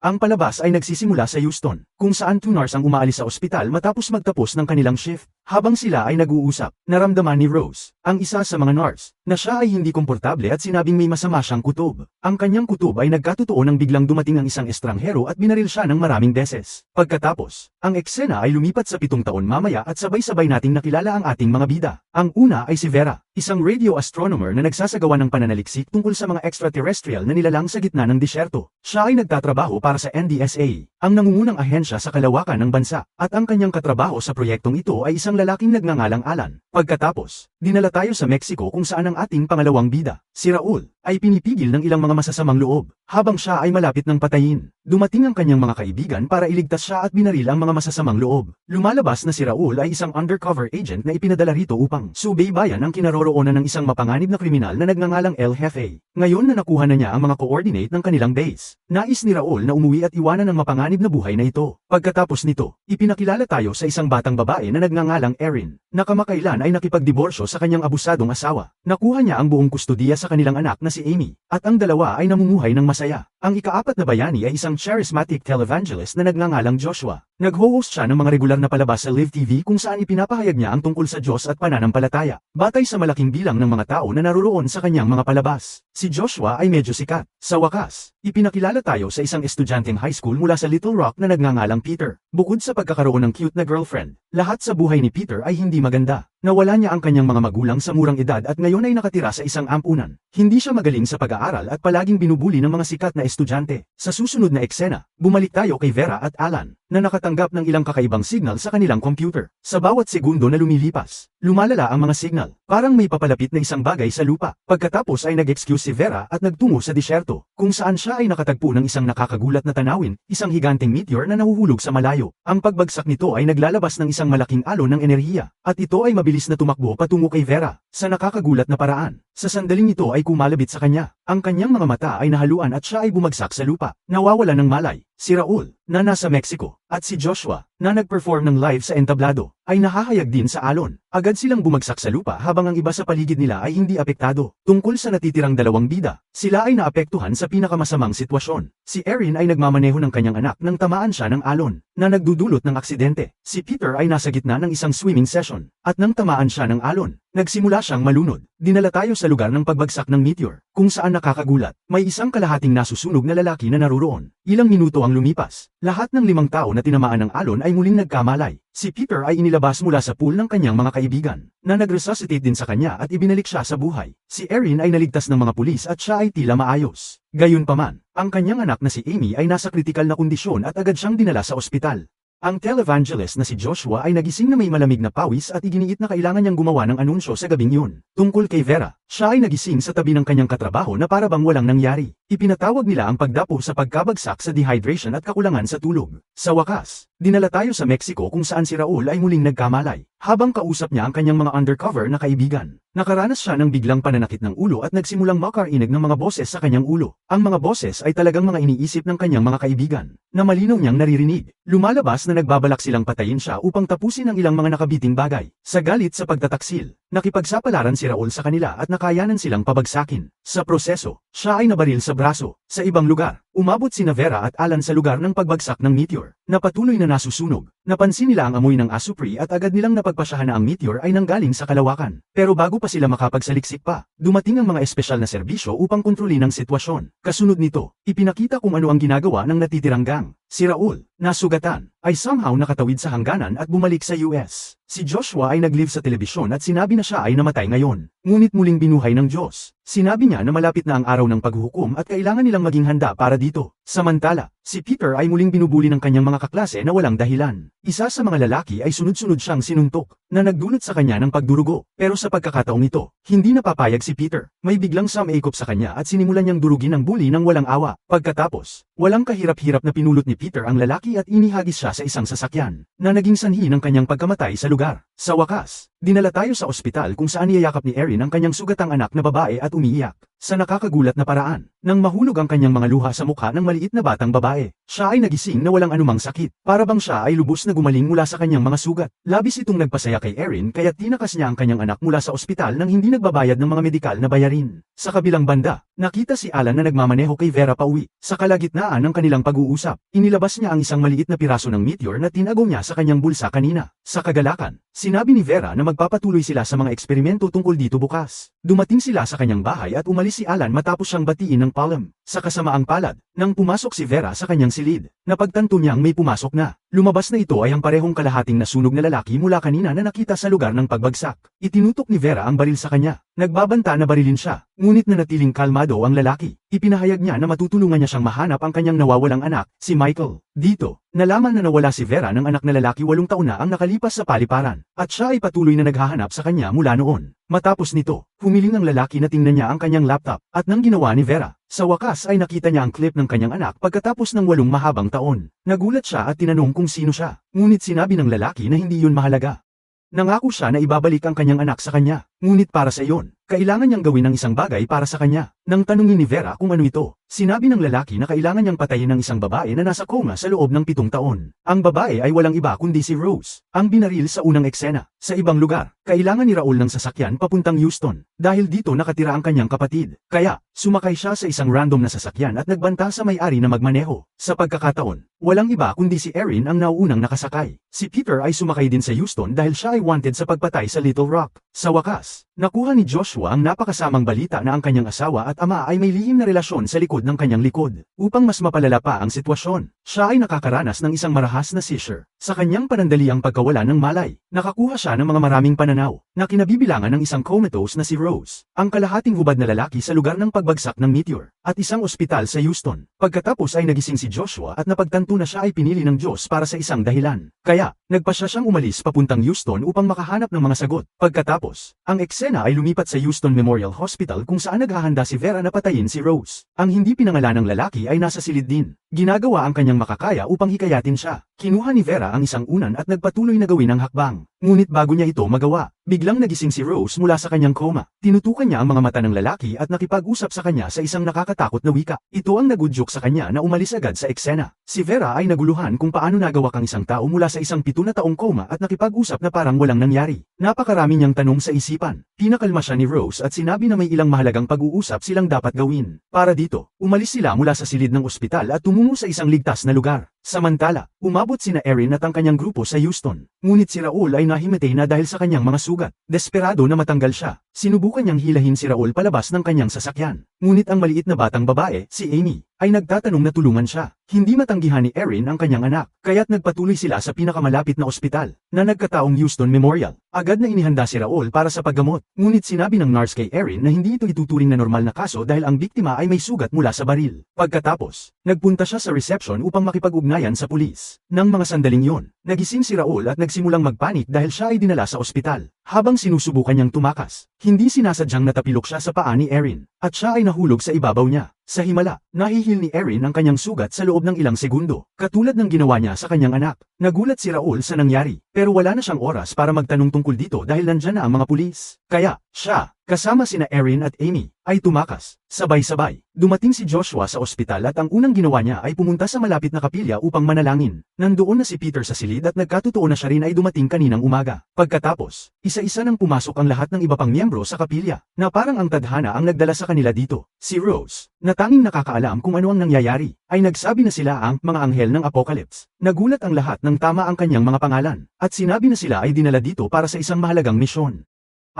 Ang palabas ay nagsisimula sa Houston, kung saan 2 nurse ang umaalis sa ospital matapos magtapos ng kanilang shift. Habang sila ay nag-uusap, naramdaman ni Rose, ang isa sa mga nurse, na siya ay hindi komportable at sinabing may masama siyang kutob. Ang kanyang kutob ay nagkatotoo nang biglang dumating ang isang estranghero at binaril siya ng maraming beses. Pagkatapos, ang eksena ay lumipat sa 7 taon mamaya at sabay-sabay nating nakilala ang ating mga bida. Ang una ay si Vera, isang radio astronomer na nagsasagawa ng pananaliksik tungkol sa mga extraterrestrial na nilalang sa gitna ng disyerto. Siya ay nagtatrabaho para sa NDSA, ang nangungunang ahensya sa kalawakan ng bansa, at ang kanyang katrabaho sa proyektong ito ay isang lalaking nagngangalang Alan. Pagkatapos, dinala tayo sa Mexico kung saan ang ating pangalawang bida, si Raul, ay pinipigil ng ilang mga masasamang loob. Habang siya ay malapit ng patayin, dumating ang kanyang mga kaibigan para iligtas siya at binaril ang mga masasamang loob. Lumalabas na si Raul ay isang undercover agent na ipinadala rito upang subaybayan ang kinaroroonan ng isang mapanganib na kriminal na nagngangalang El Jefe. Ngayon na nakuha na niya ang mga coordinate ng kanilang base, nais ni Raul na umuwi at iwanan ang mapanganib na buhay na ito. Pagkatapos nito, ipinakilala tayo sa isang batang babae na nagngangalang Erin, na kamakailan ay nakipagdiborsyo sa kanyang abusadong asawa. Nakuha niya ang buong kustodiya sa kanilang anak na si Amy, at ang dalawa ay namumuhay ng masaya. Ang ika-4 na bayani ay isang charismatic televangelist na nagngangalang Joshua. Nag-host siya ng mga regular na palabas sa Live TV kung saan ipinapahayag niya ang tungkol sa Diyos at pananampalataya, batay sa malaking bilang ng mga tao na naroroon sa kanyang mga palabas. Si Joshua ay medyo sikat. Sa wakas, ipinakilala tayo sa isang estudyanteng high school mula sa Little Rock na nagngangalang Peter. Bukod sa pagkakaroon ng cute na girlfriend, lahat sa buhay ni Peter ay hindi maganda. Nawala niya ang kanyang mga magulang sa murang edad at ngayon ay nakatira sa isang ampunan. Hindi siya magaling sa pag-aaral at palaging binubuli ng mga sikat na estudyante. Sa susunod na eksena, bumalik tayo kay Vera at Alan, na nakatanggap ng ilang kakaibang signal sa kanilang computer. Sa bawat segundo na lumilipas, lumalala ang mga signal, parang may papalapit na isang bagay sa lupa. Pagkatapos ay nag-excuse si Vera at nagtungo sa disyerto, kung saan siya ay nakatagpo ng isang nakakagulat na tanawin, isang higanteng meteor na nahuhulog sa malayo. Ang pagbagsak nito ay naglalabas ng isang malaking alon ng enerhiya, at ito ay mabilis na tumakbo patungo kay Vera, sa nakakagulat na paraan. Sa sandaling ito ay kumalabit sa kanya, ang kanyang mga mata ay nahaluan at siya ay bumagsak sa lupa, nawawala ng malay. Si Raul, na nasa Mexico, at si Joshua, na nag-perform ng live sa entablado, ay nahahayag din sa alon. Agad silang bumagsak sa lupa habang ang iba sa paligid nila ay hindi apektado. Tungkol sa natitirang dalawang bida, sila ay naapektuhan sa pinakamasamang sitwasyon. Si Erin ay nagmamaneho ng kanyang anak nang tamaan siya ng alon, na nagdudulot ng aksidente. Si Peter ay nasa gitna ng isang swimming session, at nang tamaan siya ng alon, nagsimula siyang malunod. Dinala tayo sa lugar ng pagbagsak ng meteor, kung saan nakakagulat, may isang kalahating nasusunog na lalaki na naruroon. Ilang minuto ang lumipas, lahat ng 5 tao na tinamaan ng alon ay muling nagkamalay. Si Peter ay inilabas mula sa pool ng kanyang mga kaibigan, na nag-resuscitate din sa kanya at ibinalik siya sa buhay. Si Erin ay naligtas ng mga pulis at siya ay tila maayos. Gayunpaman, ang kanyang anak na si Amy ay nasa kritikal na kondisyon at agad siyang dinala sa ospital. Ang televangelist na si Joshua ay nagising na may malamig na pawis at iginiit na kailangan niyang gumawa ng anunsyo sa gabing yun. Tungkol kay Vera, siya ay nagising sa tabi ng kanyang katrabaho na para bang walang nangyari. Ipinatawag nila ang pagdapo sa pagkabagsak sa dehydration at kakulangan sa tulog. Sa wakas, dinala tayo sa Mexico kung saan si Raul ay muling nagkamalay, habang kausap niya ang kanyang mga undercover na kaibigan. Nakaranas siya ng biglang pananakit ng ulo at nagsimulang makarinig ng mga boses sa kanyang ulo. Ang mga boses ay talagang mga iniisip ng kanyang mga kaibigan, na malinaw niyang naririnig. Lumalabas na nagbabalak silang patayin siya upang tapusin ang ilang mga nakabiting bagay. Sa galit sa pagtataksil, nakipagsapalaran si Raul sa kanila at nakayanan silang pabagsakin. Sa proseso, siya ay nabaril sa braso. Sa ibang lugar, umabot sina Vera at Alan sa lugar ng pagbagsak ng meteor, na patuloy na nasusunog. Napansin nila ang amoy ng asupri at agad nilang napagpasyahan na ang meteor ay nanggaling sa kalawakan. Pero bago pa sila makapagsaliksik pa, dumating ang mga espesyal na serbisyo upang kontrolin ang sitwasyon. Kasunod nito, ipinakita kung ano ang ginagawa ng natitirang gang. Si Raul, na sugatan, ay somehow nakatawid sa hangganan at bumalik sa US. Si Joshua ay nag-live sa telebisyon at sinabi na siya ay namatay ngayon, ngunit muling binuhay ng Diyos. Sinabi niya na malapit na ang araw ng paghuhukom at kailangan nilang maging handa para dito. Samantala, si Peter ay muling binubuli ng kanyang mga kaklase na walang dahilan. Isa sa mga lalaki ay sunod-sunod siyang sinuntok, na nagdulot sa kanya ng pagdurugo. Pero sa pagkakataong ito, hindi napapayag si Peter. May biglang sumaikop sa kanya at sinimulan niyang durugin ang bully ng walang awa. Pagkatapos, walang kahirap-hirap na pinulot ni Peter ang lalaki at inihagis siya sa isang sasakyan, na naging sanhi ng kanyang pagkamatay sa lugar. Sa wakas, dinala tayo sa ospital kung saan niyayakap ni Erin ang kanyang sugatang anak na babae at umiiyak. Sa nakakagulat na paraan, nang mahulog ang kanyang mga luha sa mukha ng maliit na batang babae, siya ay nagising na walang anumang sakit. Para bang siya ay lubos na gumaling mula sa kanyang mga sugat. Labis itong nagpasaya kay Erin kaya tinakas niya ang kanyang anak mula sa ospital nang hindi nagbabayad ng mga medikal na bayarin. Sa kabilang banda, nakita si Alan na nagmamaneho kay Vera pauwi. Sa kalagitnaan ng kanilang pag-uusap, inilabas niya ang isang maliit na piraso ng meteor na tinago niya sa kanyang bulsa kanina. Sa kagalakan, sinabi ni Vera na magpapatuloy sila sa mga eksperimento tungkol dito bukas. Dumating sila sa kanyang bahay at umalis si Alan matapos siyang batiin ng palm. Sa kasamaang palad, nang pumasok si Vera sa kanyang silid, napagtanto niyang may pumasok na. Lumabas na ito ay ang parehong kalahating nasunog na lalaki mula kanina na nakita sa lugar ng pagbagsak. Itinutok ni Vera ang baril sa kanya. Nagbabanta na barilin siya, ngunit nanatiling kalmado ang lalaki. Ipinahayag niya na matutulungan niya siyang mahanap ang kanyang nawawalang anak, si Michael. Dito, nalaman na nawala si Vera ng anak na lalaki 8 taon na ang nakalipas sa paliparan, at siya ay patuloy na naghahanap sa kanya mula noon. Matapos nito, humiling ang lalaki na tingnan niya ang kanyang laptop, at nang ginawa ni Vera, sa wakas ay nakita niya ang clip ng kanyang anak pagkatapos ng 8 mahabang taon. Nagulat siya at tinanong kung sino siya, ngunit sinabi ng lalaki na hindi yun mahalaga. Nangako siya na ibabalik ang kanyang anak sa kanya, ngunit para sa iyon, kailangan niyang gawin ng isang bagay para sa kanya. Nang tanungin ni Vera kung ano ito, sinabi ng lalaki na kailangan niyang patayin ng isang babae na nasa coma sa loob ng 7 taon. Ang babae ay walang iba kundi si Rose, ang binaril sa unang eksena. Sa ibang lugar, kailangan ni Raul ng sasakyan papuntang Houston, dahil dito nakatira ang kanyang kapatid. Kaya, sumakay siya sa isang random na sasakyan at nagbanta sa may-ari na magmaneho. Sa pagkakataon, walang iba kundi si Erin ang nauunang nakasakay. Si Peter ay sumakay din sa Houston dahil siya ay wanted sa pagpatay sa Little Rock. Sa wakas, nakuha ni Joshua ang napakasamang balita na ang kanyang asawa at ama ay may lihim na relasyon sa likod ng kanyang likod. Upang mas mapalala pa ang sitwasyon, siya ay nakakaranas ng isang marahas na seizure. Sa kanyang panandaliang pagkawala ng malay, nakakuha siya ng mga maraming pananaw, na kinabibilangan ng isang comatose na si Rose, ang kalahating hubad na lalaki sa lugar ng pagbagsak ng meteor, at isang ospital sa Houston. Pagkatapos ay nagising si Joshua at napagtanto na siya ay pinili ng Diyos para sa isang dahilan. Kaya, nagpasya siyang umalis papuntang Houston upang makahanap ng mga sagot. Pagkatapos, ang eksena ay lumipat sa Houston Memorial Hospital kung saan naghahanda si Vera na patayin si Rose. Ang hindi pinangalanang lalaki ay nasa silid din. Ginagawa ang kanyang makakaya upang hikayatin siya. Kinuha ni Vera ang isang unan at nagpatuloy na gawin ang hakbang. Ngunit bago niya ito magawa, biglang nagising si Rose mula sa kanyang coma. Tinutukan niya ang mga mata ng lalaki at nakipag-usap sa kanya sa isang nakakatakot na wika. Ito ang nagudyok sa kanya na umalis agad sa eksena. Si Vera ay naguluhan kung paano nagawa kang isang tao mula sa isang 7 na taong coma at nakipag-usap na parang walang nangyari. Napakarami niyang tanong sa isipan. Pinakalma siya ni Rose at sinabi na may ilang mahalagang pag-uusap silang dapat gawin. Para dito, umalis sila mula sa silid ng ospital at tumungo sa isang ligtas na lugar. Samantala, umabot sina Erin at ang kanyang grupo sa Houston. Ngunit si Raul ay nahimatay na dahil sa kanyang mga sugat. Desperado na matanggal siya, sinubukan niyang hilahin si Raul palabas ng kanyang sasakyan. Ngunit ang maliit na batang babae, si Amy, ay nagtatanong na tulungan siya. Hindi matanggihan ni Erin ang kanyang anak, kaya't nagpatuloy sila sa pinakamalapit na ospital, na nagkataong Houston Memorial. Agad na inihanda si Raul para sa paggamot, ngunit sinabi ng nurse kay Erin na hindi ito ituturing na normal na kaso dahil ang biktima ay may sugat mula sa baril. Pagkatapos, nagpunta siya sa reception upang makipag-ugnayan sa pulis. Nang mga sandaling yon, nagising si Raul at nagsimulang magpanik dahil siya ay dinala sa ospital. Habang sinusubukan niyang tumakas, hindi sinasadyang natapilok siya sa paa ni Erin, at siya ay nahulog sa ibabaw niya. Sa himala, nahihil ni Erin ang kanyang sugat sa loob ng ilang segundo, katulad ng ginawa niya sa kanyang anak. Nagulat si Raul sa nangyari, pero wala na siyang oras para magtanong tungkol dito dahil nandyan na ang mga pulis. Kaya, siya, kasama sina Erin at Amy, ay tumakas. Sabay-sabay, dumating si Joshua sa ospital at ang unang ginawa niya ay pumunta sa malapit na kapilya upang manalangin. Nandoon na si Peter sa silid at nagkatotoo na siya rin ay dumating kaninang umaga. Pagkatapos, isa-isa nang pumasok ang lahat ng iba pang miyembro sa kapilya, na parang ang tadhana ang nagdala sa kanila dito. Si Rose, na tanging nakakaalam kung ano ang nangyayari, ay nagsabi na sila ang mga anghel ng Apocalypse. Nagulat ang lahat nang tama ang kanyang mga pangalan, at sinabi na sila ay dinala dito para sa isang mahalagang misyon.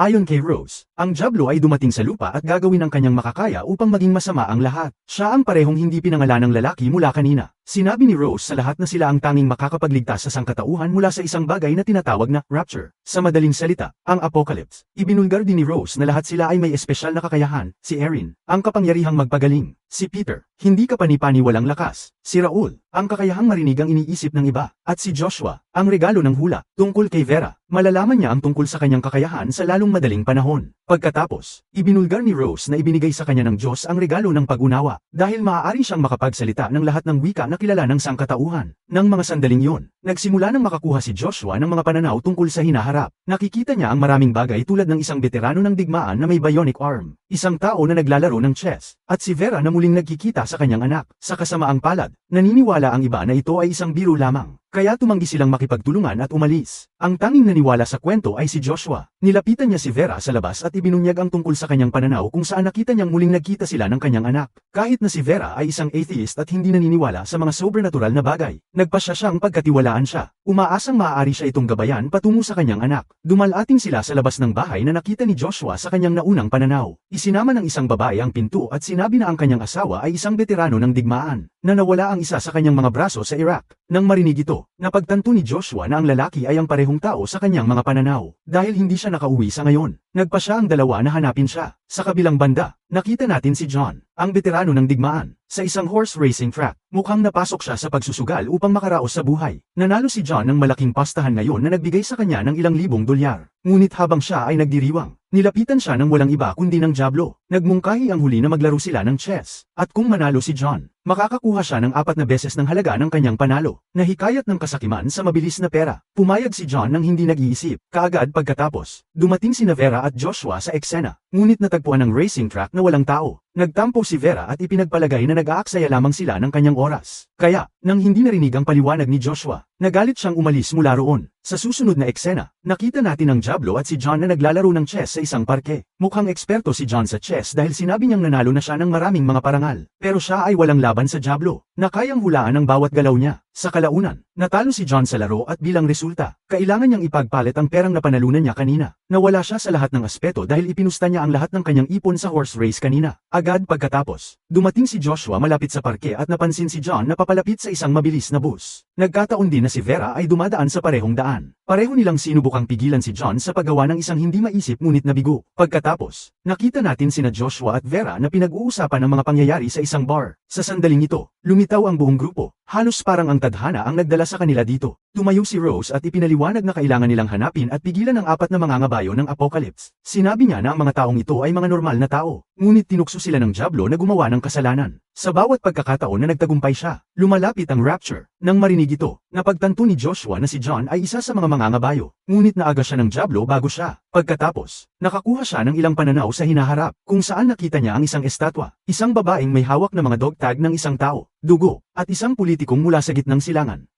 Ayon kay Rose, ang Diablo ay dumating sa lupa at gagawin ang kanyang makakaya upang maging masama ang lahat. Siya ang parehong hindi pinangalanang lalaki mula kanina. Sinabi ni Rose sa lahat na sila ang tanging makakapagligtas sa sangkatauhan mula sa isang bagay na tinatawag na rapture. Sa madaling salita, ang Apocalypse. Ibinulgar din ni Rose na lahat sila ay may espesyal na kakayahan. Si Erin, ang kapangyarihang magpagaling. Si Peter, hindi kapani-pani walang lakas. Si Raul, ang kakayahang marinig ang iniisip ng iba. At si Joshua, ang regalo ng hula. Tungkol kay Vera, malalaman niya ang tungkol sa kanyang kakayahan sa lalong madaling panahon. Pagkatapos, ibinulgar ni Rose na ibinigay sa kanya ng Diyos ang regalo ng pag-unawa, dahil maaari siyang makapagsalita ng lahat ng wika na kilala ng sangkatauhan. Nang mga sandaling yon, nagsimula nang makakuha si Joshua ng mga pananaw tungkol sa hinaharap. Nakikita niya ang maraming bagay tulad ng isang veterano ng digmaan na may bionic arm, isang tao na naglalaro ng chess, at si Vera na muling nagkikita sa kanyang anak. Sa kasamaang palad, naniniwala ang iba na ito ay isang biro lamang. Kaya tumanggi silang makipagtulungan at umalis. Ang tanging naniwala sa kwento ay si Joshua. Nilapitan niya si Vera sa labas at ibinunyag ang tungkol sa kanyang pananaw kung saan nakita niyang muling nagkita sila ng kanyang anak. Kahit na si Vera ay isang atheist at hindi naniniwala sa mga supernatural na bagay, nagpasya siyang pagkatiwalaan siya. Umaasang maaari siya itong gabayan patungo sa kanyang anak. Dumalating sila sa labas ng bahay na nakita ni Joshua sa kanyang naunang pananaw. Isinama ng isang babae ang pinto at sinabi na ang kanyang asawa ay isang veterano ng digmaan, na nawala ang isa sa kanyang mga braso sa Iraq. Nang marinig ito, napagtanto ni Joshua na ang lalaki ay ang parehong tao sa kanyang mga pananaw. Dahil hindi siya nakauwi sa ngayon, nagpasya ang dalawa na hanapin siya. Sa kabilang banda, nakita natin si John, ang veterano ng digmaan, sa isang horse racing track. Mukhang napasok siya sa pagsusugal upang makaraos sa buhay. Nanalo si John ng malaking pastahan ngayon na nagbigay sa kanya ng ilang libong dolyar. Ngunit habang siya ay nagdiriwang, nilapitan siya ng walang iba kundi ng Diablo. Nagmungkahi ang huli na maglaro sila ng chess. At kung manalo si John, makakakuha siya ng 4 na beses ng halaga ng kanyang panalo. Nahikayat ng kasakiman sa mabilis na pera. Pumayag si John nang hindi nag-iisip. Kaagad pagkatapos, dumating si Vera at Joshua sa eksena. Ngunit natagpuan ng racing track na walang tao. Nagtampo si Vera at ipinagpalagay na nag-aaksaya lamang sila ng kanyang oras. Kaya, nang hindi narinig ang paliwanag ni Joshua, nagalit siyang umalis mula roon. Sa susunod na eksena, nakita natin ang Diablo at si John na naglalaro ng chess sa isang parke. Mukhang eksperto si John sa chess dahil sinabi niyang nanalo na siya ng maraming mga parangal. Pero siya ay walang laban sa Diablo, na kayang hulaan ang bawat galaw niya. Sa kalaunan, natalo si John sa laro at bilang resulta, kailangan niyang ipagpalit ang perang napanalunan niya kanina. Nawala siya sa lahat ng aspeto dahil ipinusta niya ang lahat ng kanyang ipon sa horse race kanina. Agad pagkatapos, dumating si Joshua malapit sa parke at napansin si John na papalapit sa isang mabilis na bus. Nagkataon din na si Vera ay dumadaan sa parehong daan. Pareho nilang sinubukang pigilan si John sa paggawa ng isang hindi maisip ngunit nabigo. Pagkatapos, nakita natin sina Joshua at Vera na pinag-uusapan ang mga pangyayari sa isang bar. Sa sandaling ito, lumitaw ang buong grupo. Halos parang ang tadhana ang nagdala sa kanila dito. Tumayo si Rose at ipinaliwanag na kailangan nilang hanapin at pigilan ang 4 na mangangabayo ng apocalypse. Sinabi niya na ang mga taong ito ay mga normal na tao, ngunit tinukso sila ng Diablo na gumawa ng kasalanan. Sa bawat pagkakataon na nagtagumpay siya, lumalapit ang rapture. Nang marinig ito, napagtanto ni Joshua na si John ay isa sa mga mangangabayo, ngunit naaga siya ng Diablo bago siya. Pagkatapos, nakakuha siya ng ilang pananaw sa hinaharap, kung saan nakita niya ang isang estatwa, isang babaeng may hawak na mga dog tag ng isang tao, dugo, at isang politikong mula sa gitnang silangan.